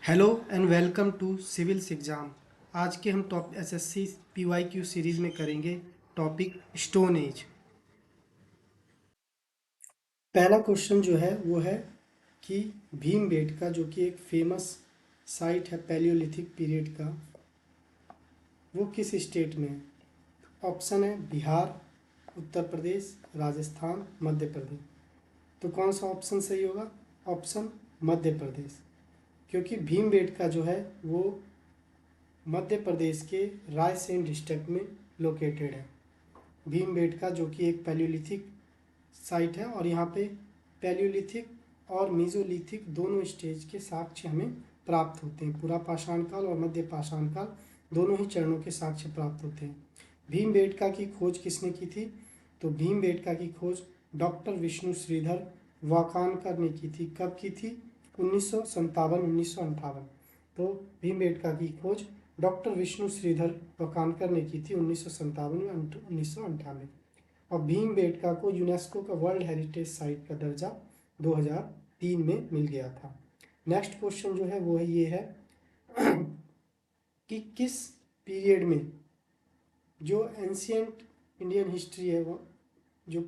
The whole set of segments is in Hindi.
Hello and welcome to civils exam. आज के हम टॉप एसएससी पीवाईक्यू सीरीज़ में करेंगे टॉपिक स्टोन एज। पहला क्वेश्चन जो है वो है कि भीमबेटका जो कि एक फेमस साइट है पैलियोलिथिक पीरियड का, वो किस स्टेट में है। ऑप्शन है बिहार, उत्तर प्रदेश, राजस्थान, मध्य प्रदेश। तो कौन सा ऑप्शन सही होगा? ऑप्शन मध्य प्रदेश, क्योंकि भीमबेटका जो है वो मध्य प्रदेश के रायसेन डिस्ट्रिक्ट में लोकेटेड है। भीमबेटका जो कि एक पैलियोलिथिक साइट है और यहाँ पे पैलियोलिथिक और मीजोलिथिक दोनों स्टेज के साक्ष्य हमें प्राप्त होते हैं। पूरा पाषाण काल और मध्य पाषाण काल दोनों ही चरणों के साक्ष्य प्राप्त होते हैं। भीमबेटका की खोज किसने की थी? तो भीमबेटका की खोज डॉक्टर विष्णु श्रीधर वाकानकर ने की थी। कब की थी? 1957-1958। तो भीमबेटका की खोज डॉक्टर विष्णु श्रीधर वाकानकर ने की थी 1957 में 1998। और भीमबेटका को यूनेस्को का वर्ल्ड हेरिटेज साइट का दर्जा 2003 में मिल गया था। नेक्स्ट क्वेश्चन जो है वो है ये है कि किस पीरियड में जो एंशियंट इंडियन हिस्ट्री है, वो जो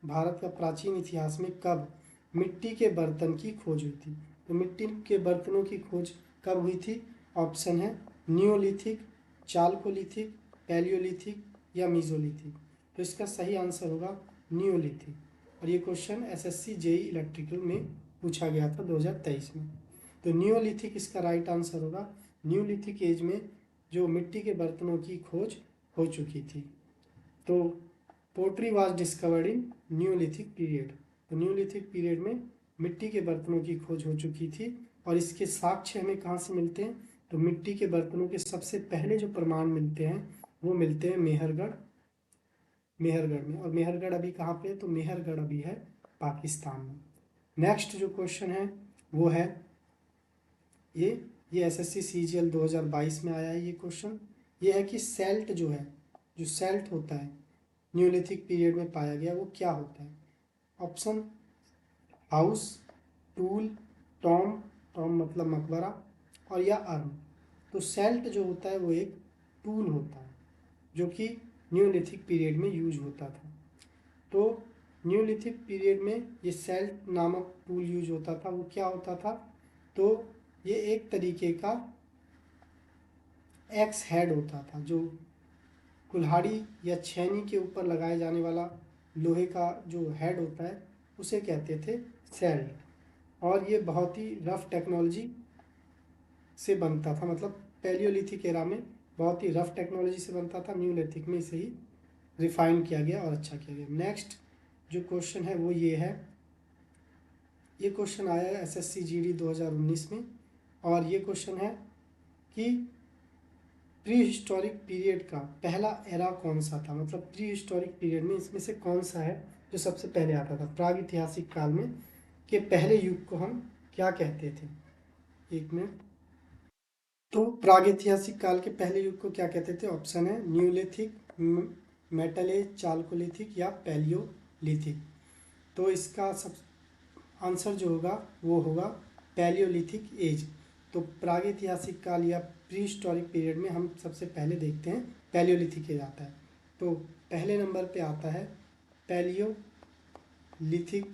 भारत का प्राचीन इतिहास में कब मिट्टी के बर्तन की खोज हुई थी। तो मिट्टी के बर्तनों की खोज कब हुई थी? ऑप्शन है नियोलिथिक, चालकोलिथिक, पैलियोलिथिक या मीजोलिथिक। तो इसका सही आंसर होगा नियोलिथिक। और ये क्वेश्चन एसएससी जेई इलेक्ट्रिकल में पूछा गया था 2023 में। तो नियोलिथिक इसका राइट आंसर होगा। न्यूलिथिक एज में जो मिट्टी के बर्तनों की खोज हो चुकी थी। तो pottery was discovered in neolithic period. तो न्यूलिथिक पीरियड में मिट्टी के बर्तनों की खोज हो चुकी थी। और इसके साक्ष्य हमें कहाँ से मिलते हैं? तो मिट्टी के बर्तनों के सबसे पहले जो प्रमाण मिलते हैं वो मिलते हैं मेहरगढ़ में। और मेहरगढ़ अभी कहाँ पे है? तो मेहरगढ़ अभी है पाकिस्तान में। नेक्स्ट जो क्वेश्चन है वो है ये एसएससी सीजीएल 2022 में आया है ये क्वेश्चन। ये है कि सेल्ट जो है, जो सेल्ट होता है न्यूलिथिक पीरियड में पाया गया, वो क्या होता है? Option house, tool, Tom, Tom मतलब मकबरा, और या अर्म। तो सेल्ट जो होता है वो एक टूल होता है जो कि न्यूलिथिक पीरियड में यूज होता था। तो न्यूलिथिक पीरियड में ये सेल्ट नामक टूल यूज होता था। वो क्या होता था? तो ये एक तरीके का एक्स हेड होता था, जो कुल्हाड़ी या छेनी के ऊपर लगाए जाने वाला लोहे का जो हेड होता है उसे कहते थे सेल्ट। और ये बहुत ही रफ टेक्नोलॉजी से बनता था, मतलब पैलियोलिथिक एरा में बहुत ही रफ टेक्नोलॉजी से बनता था। न्यूलिथिक में इसे ही रिफाइन किया गया और अच्छा किया गया। नेक्स्ट जो क्वेश्चन है वो ये है, ये क्वेश्चन आया है एसएससी जीडी 2019 में। और ये क्वेश्चन है कि प्री हिस्टोरिक पीरियड का पहला एरा कौन सा था? मतलब प्री हिस्टोरिक पीरियड में इसमें से कौन सा है जो सबसे पहले आता था? प्रागैतिहासिक काल में के पहले युग को हम क्या कहते थे? एक मिनट। तो प्रागैतिहासिक काल के पहले युग को क्या कहते थे? ऑप्शन है न्यूलिथिक, मेटल एज, चालकोलिथिक या पैलियोलिथिक। तो इसका सब आंसर जो होगा वो होगा पैलियोलिथिक एज। तो प्रागैतिहासिक काल या प्री हिस्टोरिक पीरियड में हम सबसे पहले देखते हैं पैलियोलिथिक एज आता है। तो पहले नंबर पे आता है पैलियोलिथिक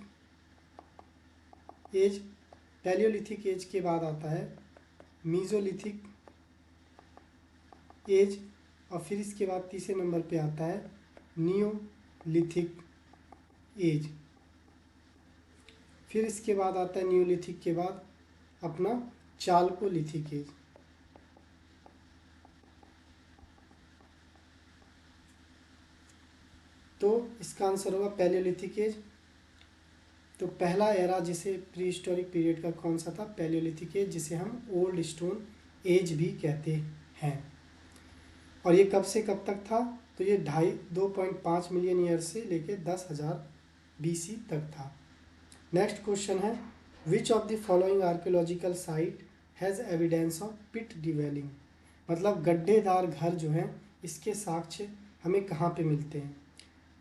एज। पैलियोलिथिक एज के बाद आता है मीजोलिथिक एज। और फिर इसके बाद तीसरे नंबर पे आता है नियोलिथिक एज। फिर इसके बाद आता है न्यूलिथिक के बाद अपना चालकोलिथिक एज। तो इसका आंसर होगा पैलियोलिथिक एज। तो पहला एरा जिसे प्री हिस्टोरिक पीरियड का कौन सा था? पैलियोलिथिक एज, जिसे हम ओल्ड स्टोन एज भी कहते हैं। और ये कब से कब तक था? तो ये 2.5 मिलियन ईयर से लेके 10,000 BC तक था। नेक्स्ट क्वेश्चन है which of the following archaeological site has evidence of pit dwelling. मतलब गड्ढेदार घर जो हैं इसके साक्ष्य हमें कहाँ पे मिलते हैं?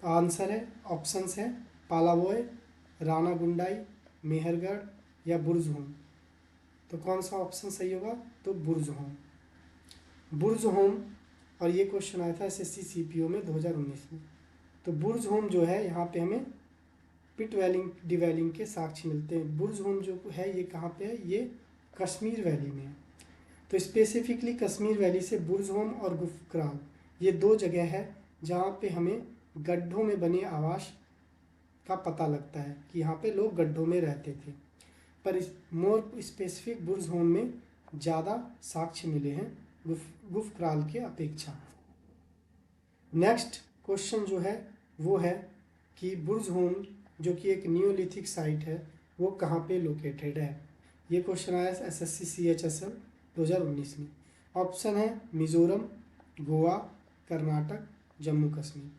तो आंसर है, ऑप्शंस है पालावोय, रानागुंडाई, मेहरगढ़ या बुर्जहोम। तो कौन सा ऑप्शन सही होगा? तो बुर्ज होम, बुर्ज होम। और ये क्वेश्चन आया था एसएससी सीपीओ में 2019 में। तो बुर्ज होम जो है यहाँ पे हमें पिट वैलिंग डिवेलिंग के साक्ष्य मिलते हैं। बुर्ज होम जो है ये कहाँ पे है? ये कश्मीर वैली में है। तो स्पेसिफिकली कश्मीर वैली से बुर्ज होम और गुफक्राल ये दो जगह है जहाँ पे हमें गड्ढों में बने आवास का पता लगता है कि यहाँ पे लोग गड्ढों में रहते थे। पर इस मोर स्पेसिफिक बुर्ज होम में ज़्यादा साक्ष्य मिले हैं गुफक्राल के अपेक्षा। नेक्स्ट क्वेश्चन जो है वो है कि बुर्ज होम जो कि एक नियोलिथिक साइट है वो कहाँ पे लोकेटेड है। ये क्वेश्चन आया एसएससी CHSL 2019 में। ऑप्शन है मिजोरम, गोवा, कर्नाटक, जम्मू कश्मीर।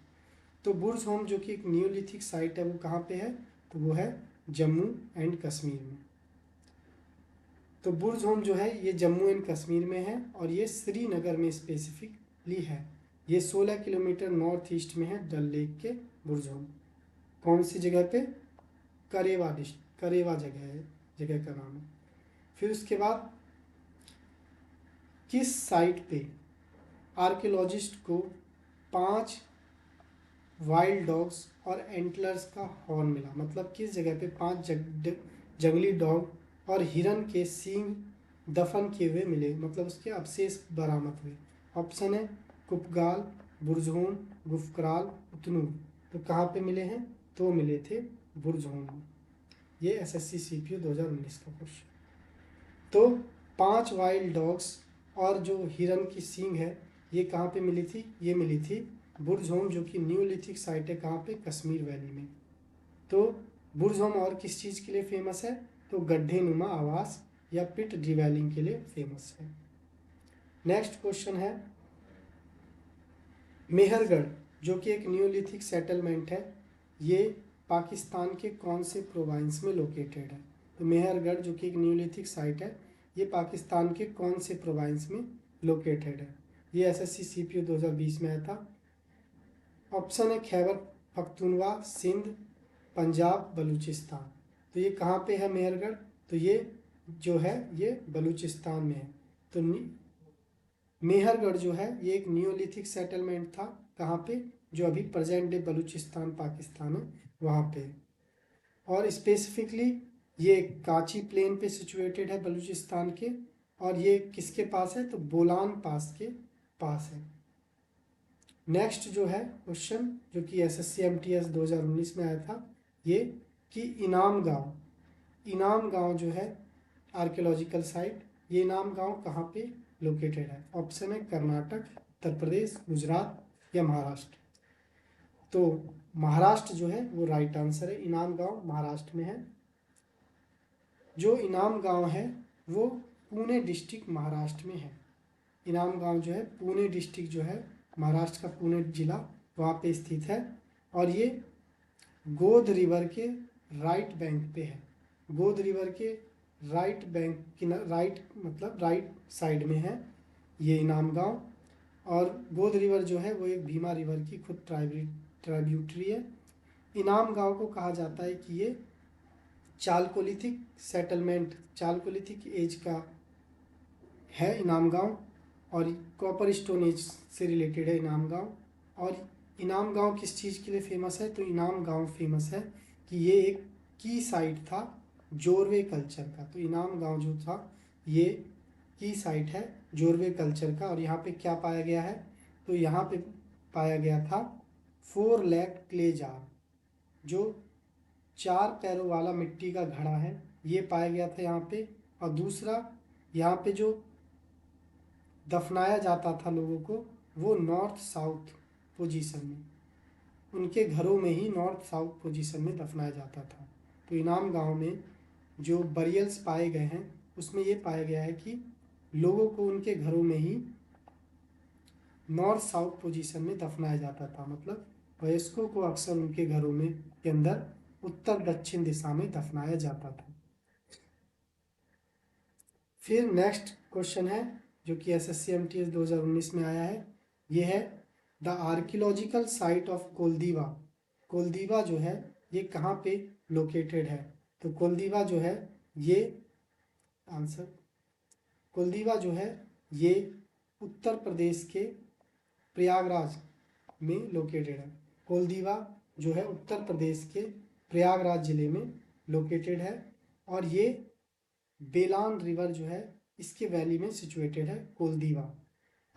तो बुर्ज होम जो कि एक नियोलिथिक साइट है वो कहाँ पे है? तो वो है जम्मू एंड कश्मीर में। तो बुर्ज होम जो है ये जम्मू एंड कश्मीर में है और ये श्रीनगर में स्पेसिफिकली है। ये 16 किलोमीटर नॉर्थ ईस्ट में है डल लेक के बुर्ज होम। कौन सी जगह पे? करेवा जगह है, जगह का नाम है। फिर उसके बाद किस साइट पे आर्कियोलॉजिस्ट को 5 वाइल्ड डॉग्स और एंटलर्स का हॉर्न मिला? मतलब किस जगह पे 5 जंगली डॉग और हिरन के सींग दफन किए हुए मिले, मतलब उसके अवशेष बरामद हुए। ऑप्शन है कुपगाल, बुर्जहोम, गुफक्राल, उतनू। तो कहाँ पे मिले हैं? तो मिले थे बुर्जहोम में। ये एसएससी सीपीओ 2019 का क्वेश्चन। तो 5 वाइल्ड डॉग्स और जो हिरन की सींग है ये कहाँ पे मिली थी? ये मिली थी बुर्ज होम जो कि न्यूलिथिक साइट है। कहाँ पे? कश्मीर वैली में। तो बुर्ज होम और किस चीज़ के लिए फेमस है? तो गड्ढे नुमा आवास या पिट डिवेलिंग के लिए फेमस है। नेक्स्ट क्वेश्चन है मेहरगढ़ जो कि एक न्यूलिथिक सेटलमेंट है, ये पाकिस्तान के कौन से प्रोविंस में लोकेटेड है? तो मेहरगढ़ जो कि एक न्यूलिथिक साइट है ये पाकिस्तान के कौन से प्रोविंस में लोकेटेड है? ये एसएससी सीपीओ 2020 में आया था। ऑप्शन है खैबर पख्तूनवा, सिंध, पंजाब, बलूचिस्तान। तो ये कहाँ पे है मेहरगढ़? तो ये जो है ये बलूचिस्तान में है। तो मेहरगढ़ जो है ये एक नियोलिथिक सेटलमेंट था। कहाँ पे? जो अभी प्रेजेंट डे बलूचिस्तान पाकिस्तान है वहाँ पे। और स्पेसिफिकली ये कांची प्लेन पे सिचुएटेड है बलूचिस्तान के। और ये किसके पास है? तो बोलान पास के पास है। नेक्स्ट जो है क्वेश्चन जो कि एसएससी MTS 2019 में आया था ये कि इनाम गांव जो है आर्कियोलॉजिकल साइट, ये इनाम गांव कहाँ पे लोकेटेड है? ऑप्शन है कर्नाटक, उत्तर प्रदेश, गुजरात या महाराष्ट्र। तो महाराष्ट्र जो है वो राइट आंसर है। इनाम गांव महाराष्ट्र में है। जो इनाम गांव है वो पुणे डिस्ट्रिक्ट महाराष्ट्र में है। इनाम गांव जो है पुणे डिस्ट्रिक्ट जो है महाराष्ट्र का पुणे जिला वहाँ पे स्थित है। और ये गोद रिवर के राइट बैंक पे है। गोद रिवर के राइट बैंक की राइट मतलब राइट साइड में है ये इनाम गांव। और गोद रिवर जो है वो एक भीमा रिवर की खुद ट्राइब्यूटरी है। इनाम गांव को कहा जाता है कि ये चालकोलिथिक सेटलमेंट, चालकोलिथिक एज का है इनाम गांव और कॉपर स्टोन एज से रिलेटेड है इनाम गांव। और इनाम गांव किस चीज़ के लिए फेमस है? तो इनाम गांव फेमस है कि ये एक की साइट था जोरवे कल्चर का। तो इनाम गांव जो था ये की साइट है जोरवे कल्चर का। और यहाँ पे क्या पाया गया है? तो यहाँ पे पाया गया था 4 लैक क्ले जार, जो 4 पैरों वाला मिट्टी का घड़ा है ये पाया गया था यहाँ पे। और दूसरा यहाँ पे जो दफनाया जाता था लोगों को वो नॉर्थ साउथ पोजीशन में, उनके घरों में ही नॉर्थ साउथ पोजीशन में दफनाया जाता था। तो इनाम गांव में जो बरियल्स पाए गए हैं उसमें ये पाया गया है कि लोगों को उनके घरों में ही नॉर्थ साउथ पोजीशन में दफनाया जाता था। मतलब वयस्कों को अक्सर उनके घरों में के अंदर उत्तर दक्षिण दिशा में दफनाया जाता था। फिर नेक्स्ट क्वेश्चन है जो कि एसएससी MTS 2019 में आया है, ये है द आर्कियोलॉजिकल साइट ऑफ कोलदीवा। कोलदीवा जो है ये कहाँ पे लोकेटेड है? तो कोलदीवा जो है ये आंसर कोलदीवा जो है ये उत्तर प्रदेश के प्रयागराज में लोकेटेड है। कोलदीवा जो है उत्तर प्रदेश के प्रयागराज जिले में लोकेटेड है और ये बेलान रिवर जो है इसके वैली में सिचुएटेड है कोलदीवा।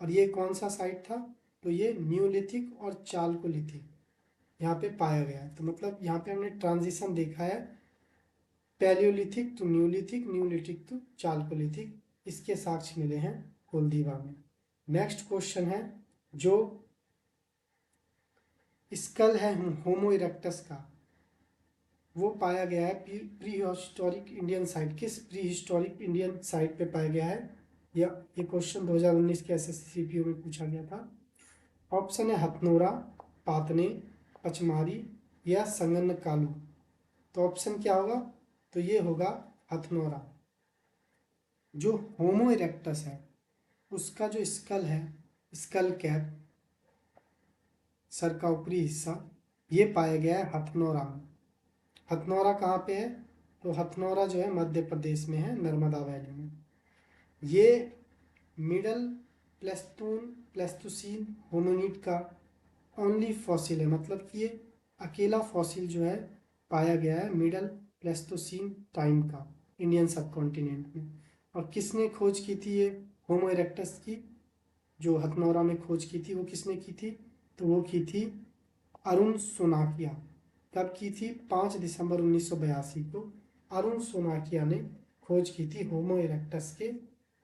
और ये कौन सा साइट था? तो ये न्यूलिथिक और चालकोलिथिक यहाँ पे पाया गया है। तो मतलब यहाँ पे हमने ट्रांजिशन देखा है, palaeolithic to neolithic, neolithic to chalcolithic, इसके साक्ष्य मिले हैं कोलदीवा में। नेक्स्ट क्वेश्चन है, जो स्कल है होमो इरेक्टस का, वो पाया गया है प्री हिस्टोरिक इंडियन साइट। किस प्री हिस्टोरिक इंडियन साइट पे पाया गया है? ये क्वेश्चन 2019 के एसएससी सीपीओ में पूछा गया था। ऑप्शन है हथनोरा, पातने, पचमारी या संगनकालू। तो ऑप्शन क्या होगा? तो ये होगा हथनोरा। जो होमो इरेक्टस है उसका जो स्कल है, स्कल कैप, सर का ऊपरी हिस्सा, ये पाया गया है हथनोरा में। हथनोरा कहाँ पे है? तो हथनोरा जो है मध्य प्रदेश में है, नर्मदा वैली में। ये मिडल प्लेस्टोसीन होमिनिड का ओनली फॉसिल है, मतलब कि ये अकेला फॉसिल जो है पाया गया है मिडल प्लेस्टोसीन टाइम का इंडियन सब कॉन्टिनेंट में। और किसने खोज की थी ये होमो इरेक्टस की? जो हथनोरा में खोज की थी वो किसने की थी? तो वो की थी अरुण सोनाकिया। कब की थी? 5 दिसंबर 1982 को अरुण सोनाकिया ने खोज की थी होमो इरेक्टस के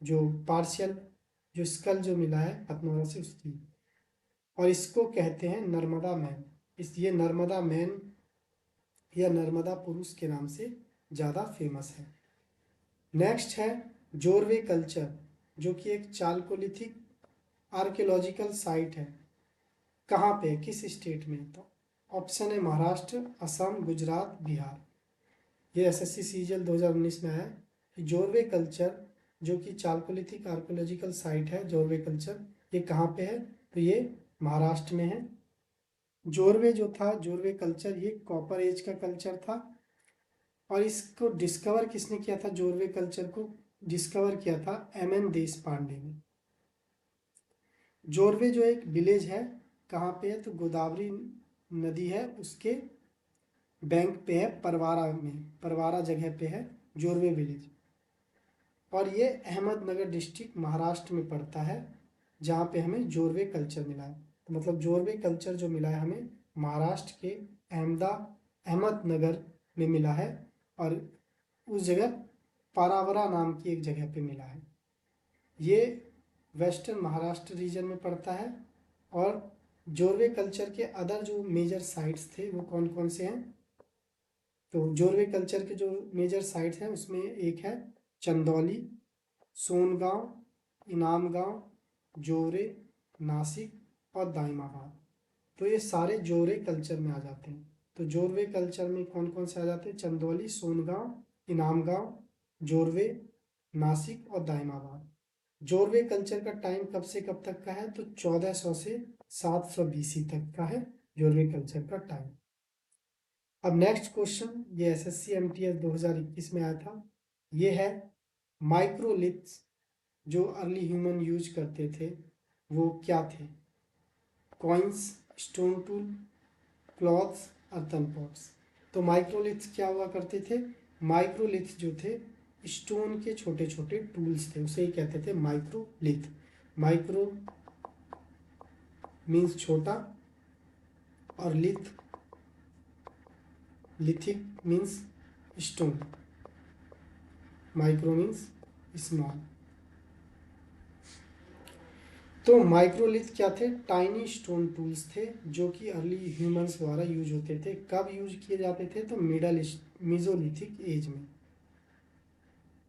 जो पार्शियल जो स्कल जो मिला है हथनोरा से उसकी। और इसको कहते हैं नर्मदा मैन। ये नर्मदा मैन या नर्मदा पुरुष के नाम से ज़्यादा फेमस है। नेक्स्ट है जोरवे कल्चर, जो कि एक चालकोलिथिक आर्कियोलॉजिकल साइट है। कहाँ पे, किस स्टेट में? तो ऑप्शन है महाराष्ट्र, असम, गुजरात, बिहार। ये एसएससी सीजीएल 2019 में आया कि जोरवे कल्चर जो कि चालकोलिथिक आर्कियोलॉजिकल साइट है, जोरवे कल्चर ये कहाँ पे है? तो ये महाराष्ट्र में है। जोरवे जो था, जोरवे कल्चर ये कॉपर एज का कल्चर था और इसको डिस्कवर किसने किया था? जोरवे कल्चर को डिस्कवर किया था एमएन देशपांडे ने। जोरवे जो एक विलेज है, कहाँ पे है? तो गोदावरी नदी है उसके बैंक पे है, परवारा में, परवारा जगह पे है जोरवे विलेज। और ये अहमदनगर डिस्ट्रिक्ट महाराष्ट्र में पड़ता है, जहाँ पे हमें जोरवे कल्चर मिला है। तो मतलब जोरवे कल्चर जो मिला है हमें महाराष्ट्र के अहमदनगर में मिला है और उस जगह पारावरा नाम की एक जगह पे मिला है। ये वेस्टर्न महाराष्ट्र रीजन में पड़ता है। और जोरवे कल्चर के अदर जो मेजर साइट्स थे वो कौन कौन से हैं? तो जोरवे कल्चर के जो मेजर साइट्स हैं उसमें एक है चंदौली, सोनगांव, इनामगांव, जोरे, नासिक और दाइमाबाद। तो ये सारे जोरे कल्चर में आ जाते हैं। तो जोरवे कल्चर में कौन कौन से आ जाते हैं? चंदौली, सोनगांव, इनामगांव, जोरवे, नासिक और दाइमाबाद। जोरवे कल्चर का टाइम कब से कब तक का है? तो 1400 से 700 BC तक का है जोरवे कल्चर का टाइम। अब नेक्स्ट क्वेश्चन, ये एसएससी एमटीएस 2021 में आया था। ये है माइक्रोलिथ्स जो अर्ली ह्यूमन यूज करते थे वो क्या थे? Coins, stone tool, clothes, earthen pots. तो माइक्रोलिथ्स क्या हुआ करते थे? माइक्रोलिथ्स जो थे स्टोन के छोटे छोटे टूल्स थे, उसे ही कहते थे माइक्रोलिथ। माइक्रो मीन्स छोटा और lith, lithic means stone, micro means small. तो माइक्रोलिथ क्या थे? टाइनी स्टोन टूल्स थे जो कि अर्ली ह्यूमंस द्वारा यूज होते थे। कब यूज किए जाते थे? तो मेसोलिथिक एज में,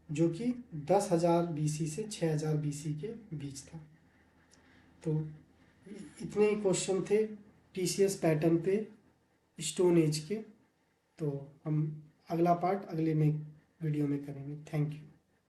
जो कि 10,000 BC से 6,000 BC के बीच था। तो इतने ही क्वेश्चन थे टीसीएस पैटर्न पे स्टोन एज के। तो हम अगला पार्ट अगले में वीडियो में करेंगे। Thank you.